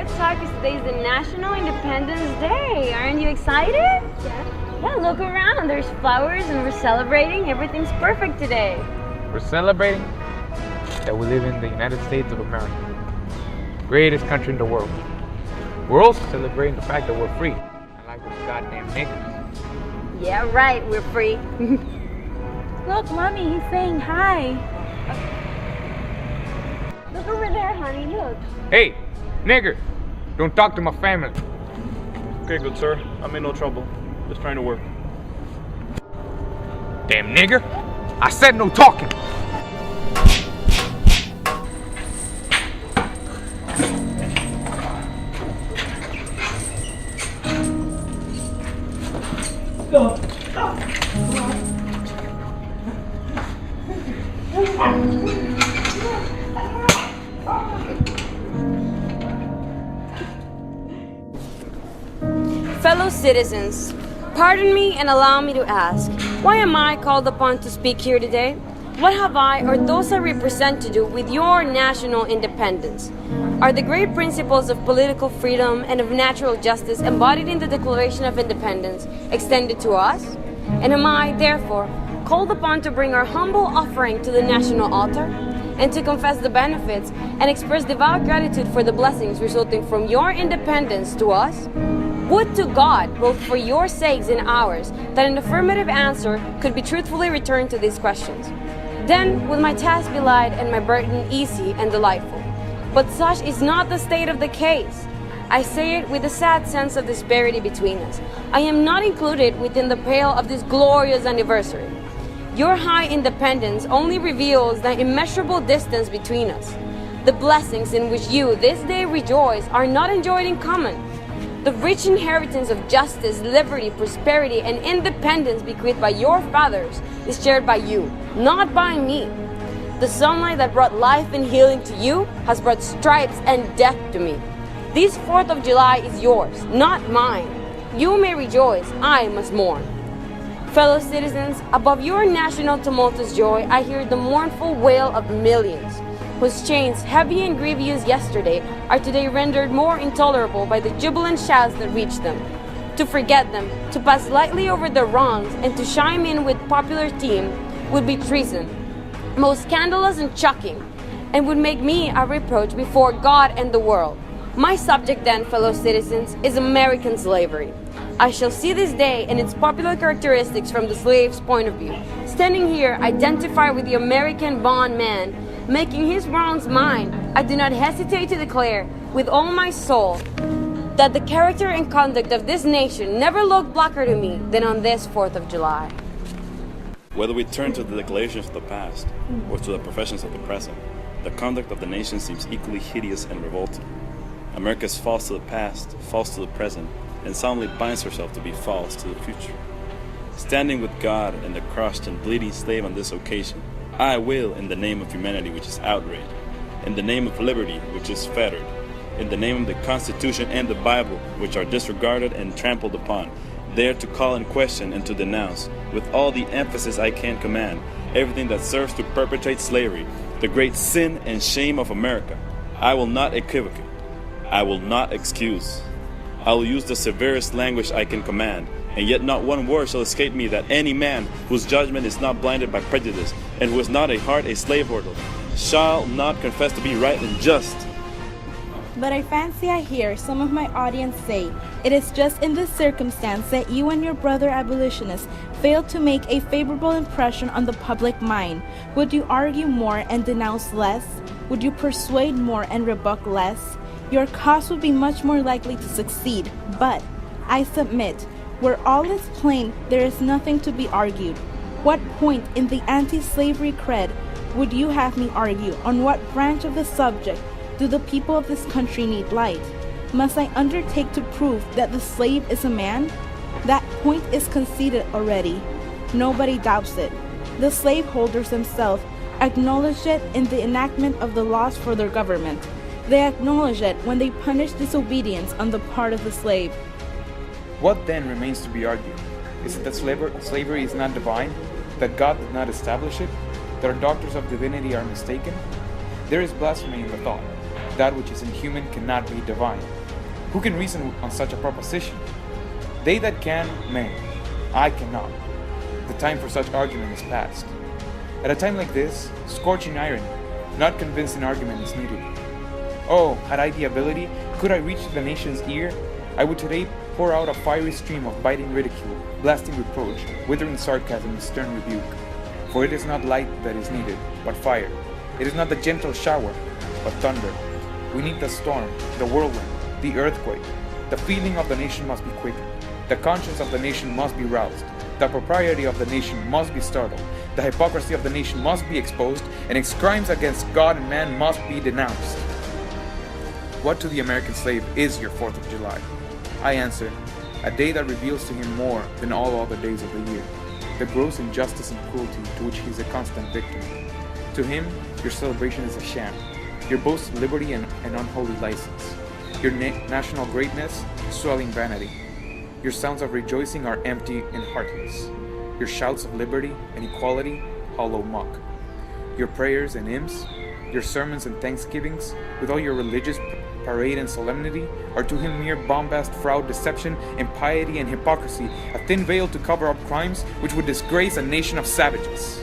excited because today is the National Independence Day. Aren't you excited? Yeah, look around. There's flowers and we're celebrating. Everything's perfect today. We're celebrating that we live in the United States of America, greatest country in the world. We're also celebrating the fact that we're free, unlike those goddamn niggers. Yeah, right, we're free. Look, Mommy, he's saying hi. Look over there, honey, look. Hey, nigger, don't talk to my family. Okay, good sir. I'm in no trouble. Just trying to work. Damn nigger, I said no talking. Fellow citizens, pardon me and allow me to ask, why am I called upon to speak here today? What have I or those I represent to do with your national independence? Are the great principles of political freedom and of natural justice embodied in the Declaration of Independence extended to us? And am I, therefore, called upon to bring our humble offering to the national altar and to confess the benefits and express devout gratitude for the blessings resulting from your independence to us? Would to God, both for your sakes and ours, that an affirmative answer could be truthfully returned to these questions. Then would my task be light and my burden easy and delightful. But such is not the state of the case. I say it with a sad sense of disparity between us. I am not included within the pale of this glorious anniversary. Your high independence only reveals the immeasurable distance between us. The blessings in which you this day rejoice are not enjoyed in common. The rich inheritance of justice, liberty, prosperity, and independence bequeathed by your fathers is shared by you, not by me. The sunlight that brought life and healing to you has brought stripes and death to me. This 4th of July is yours, not mine. You may rejoice, I must mourn. Fellow citizens, above your national tumultuous joy, I hear the mournful wail of millions, whose chains, heavy and grievous yesterday, are today rendered more intolerable by the jubilant shouts that reach them. To forget them, to pass lightly over their wrongs, and to chime in with popular theme would be treason, most scandalous and shocking, and would make me a reproach before God and the world. My subject then, fellow citizens, is American slavery. I shall see this day and its popular characteristics from the slave's point of view. Standing here, identified with the American bondman, making his wrongs mine, I do not hesitate to declare with all my soul that the character and conduct of this nation never looked blacker to me than on this 4th of July. Whether we turn to the declarations of the past or to the professions of the present, the conduct of the nation seems equally hideous and revolting. America is false to the past, false to the present, and solemnly binds herself to be false to the future. Standing with God and the crushed and bleeding slave on this occasion, I will, in the name of humanity which is outraged, in the name of liberty which is fettered, in the name of the Constitution and the Bible which are disregarded and trampled upon, dare to call in question and to denounce, with all the emphasis I can command, everything that serves to perpetrate slavery, the great sin and shame of America. I will not equivocate. I will not excuse. I will use the severest language I can command, and yet not one word shall escape me that any man whose judgment is not blinded by prejudice, and who is not at heart a slaveholder, shall not confess to be right and just. But I fancy I hear some of my audience say, it is just in this circumstance that you and your brother abolitionists failed to make a favorable impression on the public mind. Would you argue more and denounce less? Would you persuade more and rebuke less? Your cause would be much more likely to succeed. But I submit, where all is plain, there is nothing to be argued. What point in the anti-slavery cred would you have me argue? On what branch of the subject do the people of this country need light? Must I undertake to prove that the slave is a man? That point is conceded already. Nobody doubts it. The slaveholders themselves acknowledge it in the enactment of the laws for their government. They acknowledge it when they punish disobedience on the part of the slave. What then remains to be argued? Is it that slavery is not divine? That God did not establish it? That our doctors of divinity are mistaken? There is blasphemy in the thought. That which is inhuman cannot be divine. Who can reason on such a proposition? They that can, may. I cannot. The time for such argument is past. At a time like this, scorching irony, not convincing argument is needed. Oh, had I the ability, could I reach the nation's ear, I would today pour out a fiery stream of biting ridicule, blasting reproach, withering sarcasm and stern rebuke. For it is not light that is needed, but fire. It is not the gentle shower, but thunder. We need the storm, the whirlwind, the earthquake. The feeling of the nation must be quickened. The conscience of the nation must be roused. The propriety of the nation must be startled. The hypocrisy of the nation must be exposed, and its crimes against God and man must be denounced. What to the American slave is your 4th of July? I answer, a day that reveals to him more than all other days of the year, the gross injustice and cruelty to which he is a constant victim. To him, your celebration is a sham, your boast of liberty and unholy license, your national greatness, swelling vanity. Your sounds of rejoicing are empty and heartless, your shouts of liberty and equality, hollow muck. Your prayers and hymns, your sermons and thanksgivings, with all your religious parade and solemnity, are to him mere bombast, fraud, deception, impiety, and hypocrisy, a thin veil to cover up crimes which would disgrace a nation of savages.